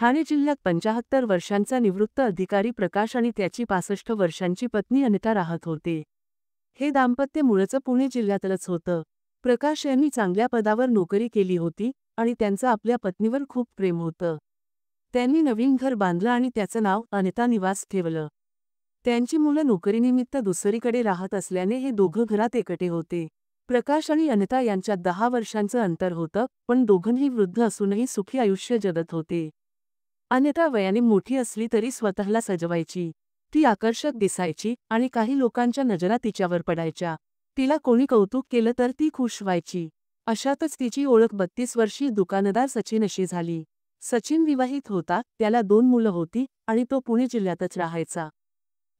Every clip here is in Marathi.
ठाणे जिल्ह्यात 75 वर्षांचा निवृत्त अधिकारी प्रकाश आणि त्याची 65 वर्षांची पत्नी अनिता राहत होते. हे दाम्पत्य मूळचं पुणे जिल्ह्यातलंच होतं. प्रकाश यांनी चांगल्या पदावर नोकरी केली होती आणि त्यांचं आपल्या पत्नीवर खूप प्रेम होतं. त्यांनी नवीन घर बांधलं आणि त्याचं नाव अनिता निवास ठेवलं. त्यांची मुलं नोकरीनिमित्त दुसरीकडे राहत असल्याने हे दोघं घरात एकटे होते. प्रकाश आणि अनिता यांच्यात 10 वर्षांचं अंतर होतं, पण दोघंही वृद्ध असूनही सुखी आयुष्य जगत होते. अनिता वयाने मोठी असली तरी स्वतःला सजवायची. ती आकर्षक दिसायची आणि काही लोकांच्या नजरा तिच्यावर पडायच्या. तिला कोणी कौतुक केलं तर ती खुश व्हायची. अशातच तिची ओळख 32 वर्षीय दुकानदार सचिन अशी झाली. सचिन विवाहित होता, त्याला 2 मुलं होती आणि तो पुणे जिल्ह्यातच राहायचा.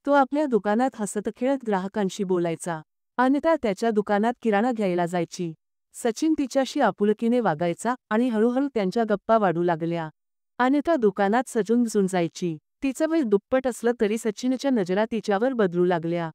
तो आपल्या दुकानात हसत खेळत ग्राहकांशी बोलायचा. अनिता त्याच्या दुकानात किराणा घ्यायला जायची. सचिन तिच्याशी आपुलकीने वागायचा आणि हळूहळू त्यांच्या गप्पा वाढू लागल्या. अनिता दुकानात सजून जायची. तिचं वय दुप्पट असलं तरी सचिनच्या नजरा तिच्यावर बदलू लागल्या.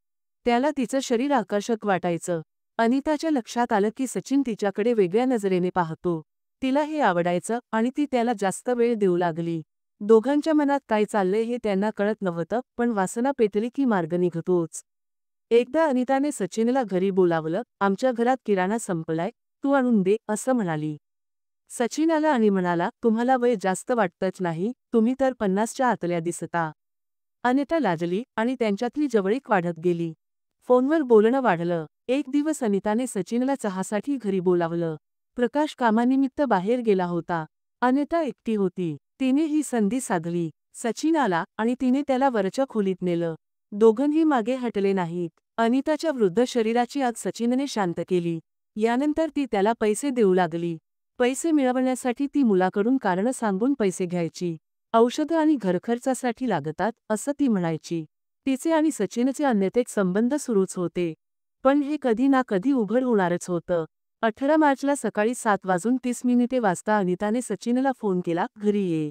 त्याला तिचं शरीर आकर्षक वाटायचं. अनिताच्या लक्षात आलं की सचिन तिच्याकडे वेगळ्या नजरेने पाहतो. तिला हे आवडायचं आणि ती त्याला जास्त वेळ देऊ लागली. दोघांच्या मनात काय चाललंय हे त्यांना कळत नव्हतं, पण वासना पेटली की मार्ग निघतोच. एकदा अनिताने सचिनला घरी बोलावलं. आमच्या घरात किराणा संपलाय, तू आणून दे असं म्हणाली. सचिन आला आणि म्हणाला, तुम्हाला वय जास्त वाटतच नाही, तुम्ही तर 50च्या आतल्या दिसता. अनिता लाजली आणि त्यांच्यातली जवळीक वाढत गेली. फोनवर बोलणं वाढलं. एक दिवस अनिताने सचिनला चहासाठी घरी बोलावलं. प्रकाश कामानिमित्त बाहेर गेला होता. अनिता एकटी होती. तिने ही संधी साधली. सचिन आला आणि तिने त्याला वरच्या खोलीत नेलं. दोघंही मागे हटले नाहीत. अनिताच्या वृद्ध शरीराची आग सचिनने शांत केली. यानंतर ती त्याला पैसे देऊ लागली. पैसे मिळवण्यासाठी ती मुलाकडून कारणं सांगून पैसे घ्यायची. औषधं आणि घरखर्चासाठी लागतात असं ती म्हणायची. तिचे आणि सचिनचे अनैतिक संबंध सुरूच होते. पण हे कधी ना कधी उघड होणारच होतं. 18 मार्चला सकाळी 7:30 वाजता अनिताने सचिनला फोन केला, घरी ये.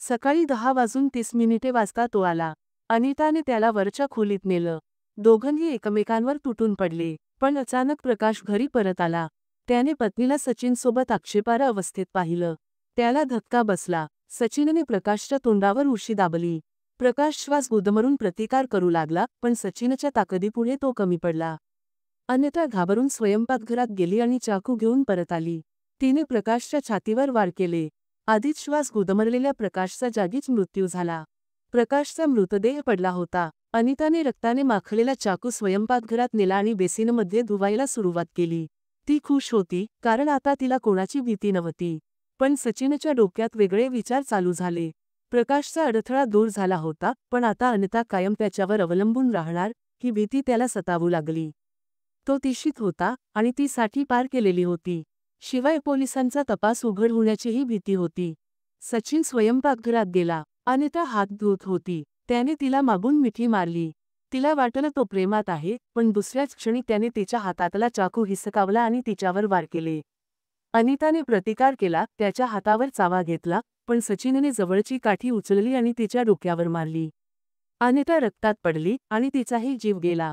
सकाळी 10:30 वाजता तो आला. अनिताने त्याला वरच्या खोलीत नेलं. दोघंही एकमेकांवर तुटून पडले. पण अचानक प्रकाश घरी परत आला. त्याने पत्नीला सचिनसोबत आक्षेपार्ह अवस्थेत पाहिलं. त्याला धक्का बसला. सचिनने प्रकाशच्या तोंडावर उशी दाबली. प्रकाश श्वास गुदमरून प्रतिकार करू लागला, पण सचिनच्या ताकदीपुढे तो कमी पडला. अनिता घाबरून स्वयंपाकघरात गेली आणि चाकू घेऊन परत आली. तिने प्रकाशच्या छातीवर वार केले. आधीच श्वास गुदमरलेल्या प्रकाशचा जागीच मृत्यू झाला. प्रकाशचा मृतदेह पडला होता. अनिताने रक्ताने माखलेला चाकू स्वयंपाकघरात नेला आणि बेसिनमध्ये धुवायला सुरुवात केली. ती खुश होती, कारण आता तिला कोणाची भीती नव्हती. पण सचिनच्या डोक्यात वेगळे विचार चालू झाले. प्रकाशचा अडथळा दूर झाला होता, पण आता अनिता कायम त्याच्यावर अवलंबून राहणार, ही भीती त्याला सतावू लागली. तो तिशीत होता आणि ती साठी पार केलेली होती. शिवाय पोलिसांचा तपास उघड होण्याचीही भीती होती. सचिन स्वयंपाकघरात गेला. अनिता हात धुत होती. त्याने तिला मागून मिठी मारली. तिला वाटलं तो प्रेमात आहे, पण दुसऱ्याच क्षणी त्याने तिच्या हातातला चाकू हिसकावला आणि तिच्यावर वार केले. अनिताने प्रतिकार केला, त्याच्या हातावर चावा घेतला, पण सचिनने जवळची काठी उचलली आणि तिच्या डोक्यावर मारली. अनिता रक्तात पडली आणि तिचाही जीव गेला.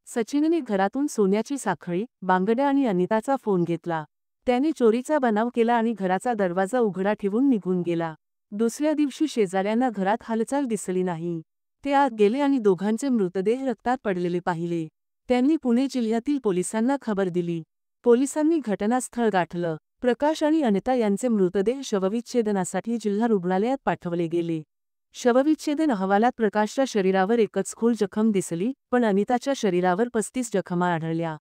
सचिनने घरातून सोन्याची साखळी, बांगड्या आणि अनिताचा फोन घेतला. त्याने चोरीचा बनाव केला आणि घराचा दरवाजा उघडा ठेवून निघून गेला. दुसऱ्या दिवशी शेजाऱ्यांना घरात हालचाल दिसली नाही. ते आत गेले आणि दोघांचे मृतदेह रक्तात पडलेले पाहिले. त्यांनी पुणे जिल्ह्यातील पोलिसांना खबर दिली. पोलिसांनी घटनास्थळ गाठलं. प्रकाश आणि अनिता यांचे मृतदेह शवविच्छेदनासाठी जिल्हा रुग्णालयात पाठवले गेले. शवविच्छेदन अहवालात प्रकाशच्या शरीरावर एकच खोल जखम दिसली, पण अनिताच्या शरीरावर 35 जखमा आढळल्या.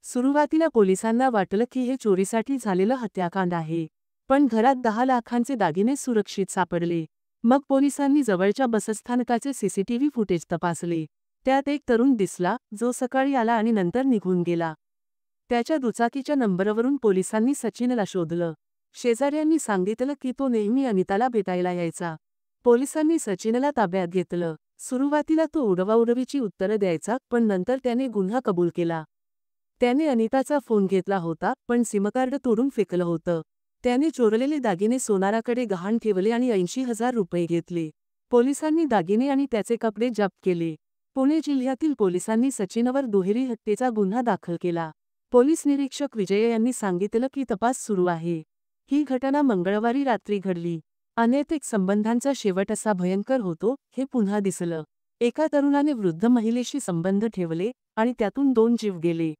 सुरुवातीला पोलिसांना वाटलं की हे चोरीसाठी झालेलं हत्याकांड आहे. पण घरात 10 लाखांचे दागिने सुरक्षित सापडले. मग पोलिसांनी जवळच्या बसस्थानकाचे सीसीटीव्ही फुटेज तपासले. त्यात एक तरुण दिसला, जो सकाळी आला आणि नंतर निघून गेला. त्याच्या दुचाकीच्या नंबरवरून पोलिसांनी सचिनला शोधलं. शेजाऱ्यांनी सांगितलं की तो नेहमी अनिताला भेटायला यायचा. पोलिसांनी सचिनला ताब्यात घेतलं. सुरुवातीला तो उडवाउडवीची उत्तरं द्यायचा, पण नंतर त्याने गुन्हा कबूल केला. त्याने अनिताचा फोन घेतला होता, पण सिमकार्ड तोडून फेकलं होतं. त्याने चोरलेले दागिने सोनाराकडे गहाण ठेवले आणि 80,000 रुपये घेतले. पोलिसांनी दागिने आणि त्याचे कपडे जप्त केले. पुणे जिल्ह्यातील पोलिसांनी सचिनवर दुहेरी हत्येचा गुन्हा दाखल केला. पोलीस निरीक्षक विजय यांनी सांगितलं की तपास सुरू आहे. ही घटना मंगळवारी रात्री घडली. अनैतिक संबंधांचा शेवट असा भयंकर होतो हे पुन्हा दिसलं. एका तरुणाने वृद्ध महिलेशी संबंध ठेवले आणि त्यातून 2 जीव गेले.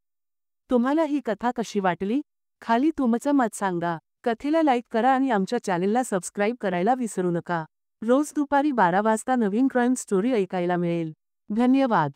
तुम्हाला ही कथा कशी वाटली? खाली तुमचं मत सांगा. कथेला लाईक करा आणि आमच्या चॅनेलला सबस्क्राईब करायला विसरू नका. रोज दुपारी 12 वाजता नवीन क्राईम स्टोरी ऐकायला मिळेल. धन्यवाद.